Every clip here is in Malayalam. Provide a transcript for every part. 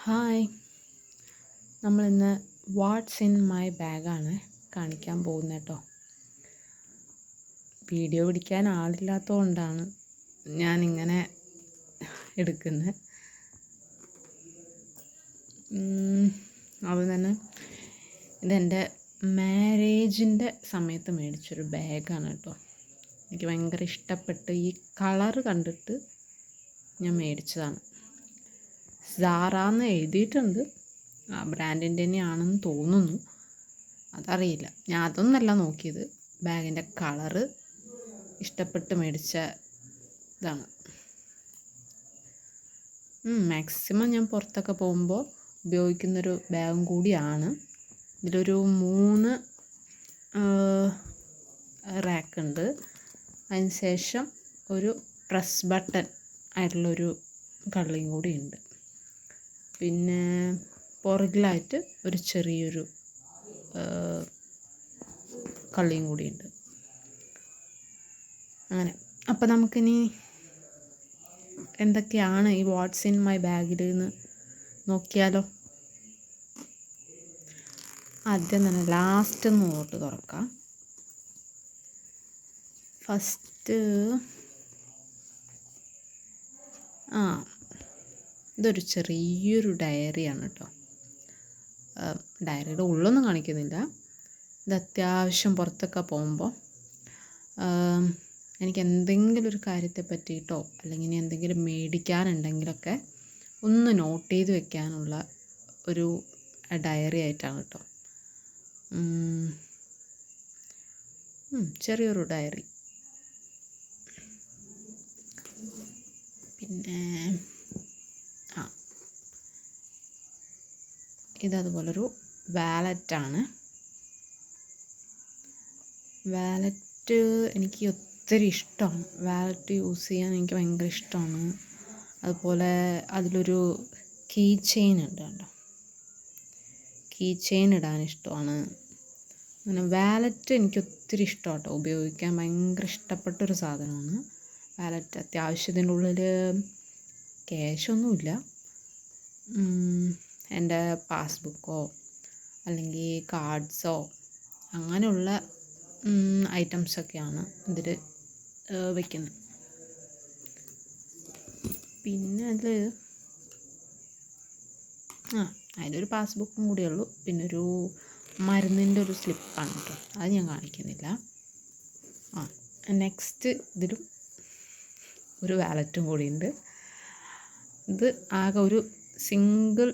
ഹായ്, നമ്മളിന്ന് വാട്ട്സ് ഇൻ മൈ ബാഗാണ് കാണിക്കാൻ പോകുന്നത് കേട്ടോ. വീഡിയോ പിടിക്കാൻ ആളില്ലാത്തതുകൊണ്ടാണ് ഞാനിങ്ങനെ എടുക്കുന്നത്. അത് തന്നെ ഇതെൻ്റെ മാരേജിൻ്റെ സമയത്ത് മേടിച്ചൊരു ബാഗാണ് കേട്ടോ. എനിക്ക് ഭയങ്കര ഇഷ്ടപ്പെട്ട് ഈ കളറ് കണ്ടിട്ട് ഞാൻ മേടിച്ചതാണ്. സാറാന്ന് എഴുതിയിട്ടുണ്ട്, ആ ബ്രാൻഡിൻ്റെ തന്നെയാണെന്ന് തോന്നുന്നു, അതറിയില്ല. ഞാൻ അതൊന്നല്ല നോക്കിയത്, ബാഗിൻ്റെ കളറ് ഇഷ്ടപ്പെട്ട് മേടിച്ച ഇതാണ്. മാക്സിമം ഞാൻ പുറത്തൊക്കെ പോകുമ്പോൾ ഉപയോഗിക്കുന്നൊരു ബാഗും കൂടിയാണ്. ഇതിലൊരു 3 റാക്കുണ്ട്. അതിന് ശേഷം ഒരു പ്രസ് ബട്ടൺ ആയിട്ടുള്ളൊരു കള്ളിയും കൂടി ഉണ്ട്. പിന്നെ പുറകിലായിട്ട് ഒരു ചെറിയൊരു കള്ളിയും കൂടിയുണ്ട്. അങ്ങനെ, അപ്പം നമുക്കിനി എന്തൊക്കെയാണ് ഈ വാട്ട്സ് ഇൻ മൈ ബാഗിൽ നിന്ന് നോക്കിയാലോ. ആദ്യം തന്നെ ലാസ്റ്റ് നോട്ട് തുറക്കാം. ഫസ്റ്റ് ഇതൊരു ചെറിയൊരു ഡയറിയാണ് കേട്ടോ. ഡയറിയുടെ ഉള്ളൊന്നും കാണിക്കുന്നില്ല. ഇത് അത്യാവശ്യം പുറത്തൊക്കെ പോകുമ്പോൾ എനിക്ക് എന്തെങ്കിലും ഒരു കാര്യത്തെ പറ്റിയിട്ടോ അല്ലെങ്കിൽ എന്തെങ്കിലും മേടിക്കാനുണ്ടെങ്കിലൊക്കെ ഒന്ന് നോട്ട് ചെയ്ത് വെക്കാനുള്ള ഒരു ഡയറി ആയിട്ടാണ് കേട്ടോ. ചെറിയൊരു ഡയറി. പിന്നെ ഇതതുപോലൊരു വാലറ്റാണ്. വാലറ്റ് എനിക്ക് ഒത്തിരി ഇഷ്ടമാണ്. വാലറ്റ് യൂസ് ചെയ്യാൻ എനിക്ക് ഭയങ്കര ഇഷ്ടമാണ്. അതുപോലെ അതിലൊരു കീ ചെയിൻ ഉണ്ട് കേട്ടോ. കീ ചെയിൻ ഇടാൻ ഇഷ്ടമാണ്. അങ്ങനെ വാലറ്റ് എനിക്ക് ഒത്തിരി ഇഷ്ടമാണ് കേട്ടോ. ഉപയോഗിക്കാൻ ഭയങ്കര ഇഷ്ടപ്പെട്ടൊരു സാധനമാണ് വാലറ്റ്. അത്യാവശ്യത്തിൻ്റെ ഉള്ളിൽ ക്യാഷൊന്നുമില്ല. എൻ്റെ പാസ്ബുക്കോ അല്ലെങ്കിൽ കാർഡ്സോ അങ്ങനെയുള്ള ഐറ്റംസൊക്കെയാണ് ഇതിൽ വയ്ക്കുന്നത്. പിന്നെ അതിലൊരു പാസ്ബുക്കും കൂടിയേ ഉള്ളൂ. പിന്നെ ഒരു മരുന്നിൻ്റെ ഒരു സ്ലിപ്പാണ് കേട്ടോ, അത് ഞാൻ കാണിക്കുന്നില്ല. നെക്സ്റ്റ് ഇതിലും ഒരു വാലറ്റും കൂടിയുണ്ട്. ഇത് ആകെ ഒരു സിംഗിൾ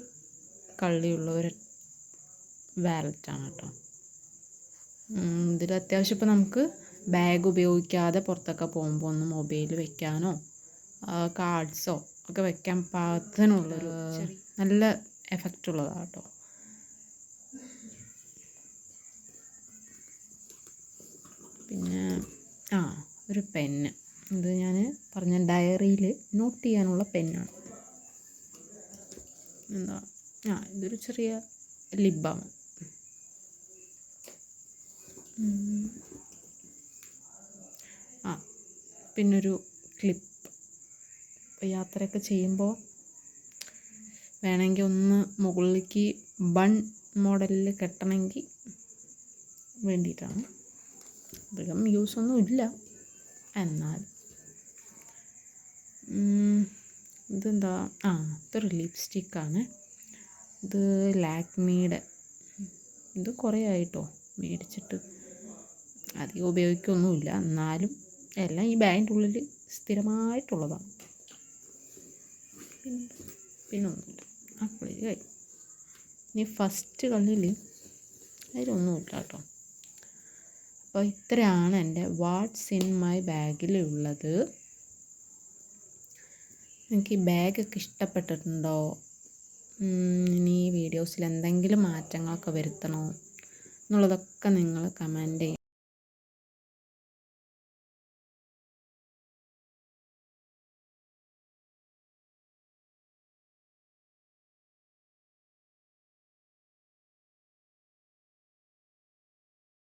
കള്ളിയുള്ള ഒരു വാലറ്റാണ് കേട്ടോ. ഇതിൽ അത്യാവശ്യം ഇപ്പോൾ നമുക്ക് ബാഗ് ഉപയോഗിക്കാതെ പുറത്തൊക്കെ പോകുമ്പോൾ ഒന്ന് മൊബൈൽ വെക്കാനോ കാർഡ്സോ ഒക്കെ വെക്കാൻ പാകത്തിനുള്ളൊരു നല്ല എഫക്റ്റ് ഉള്ളതാണ് കേട്ടോ. പിന്നെ ഒരു പെന്ന്. ഇത് ഞാൻ പറഞ്ഞ ഡയറിയിൽ നോട്ട് ചെയ്യാനുള്ള പെന്നാണ്. ഇതൊരു ചെറിയ ലിപ് ബാം. പിന്നൊരു ക്ലിപ്പ്. യാത്രയൊക്കെ ചെയ്യുമ്പോൾ വേണമെങ്കിൽ ഒന്ന് മുകളിലേക്ക് ബൺ മോഡലിൽ കെട്ടണമെങ്കിൽ വേണ്ടിയിട്ടാണ്. അധികം യൂസൊന്നും ഇല്ല, എന്നാൽ ഇതെന്താ ഇതൊരു ലിപ്സ്റ്റിക്കാണ്. ഇത് ലാക്മിയുടെ. ഇത് കുറേ ആയിട്ടോ മേടിച്ചിട്ട്, അധികം ഉപയോഗിക്കൊന്നുമില്ല, എന്നാലും എല്ലാം ഈ ബാഗിൻ്റെ ഉള്ളിൽ സ്ഥിരമായിട്ടുള്ളതാണ്. പിന്നൊന്നുമില്ല. കള്ളിയിൽ കഴിഞ്ഞു. ഇനി ഫസ്റ്റ് കള്ളിയിൽ അതിലൊന്നുമില്ല കേട്ടോ. അപ്പോൾ ഇത്രയാണ് എൻ്റെ വാട്ട്സ് ഇൻ മൈ ബാഗിലുള്ളത്. എനിക്ക് ഈ ബാഗൊക്കെ ഇഷ്ടപ്പെട്ടിട്ടുണ്ടോ? ഇനി വീഡിയോസിൽ എന്തെങ്കിലും മാറ്റങ്ങളൊക്കെ വരുത്തണോ എന്നുള്ളതൊക്കെ നിങ്ങൾ കമൻറ്റ് ചെയ്യണം.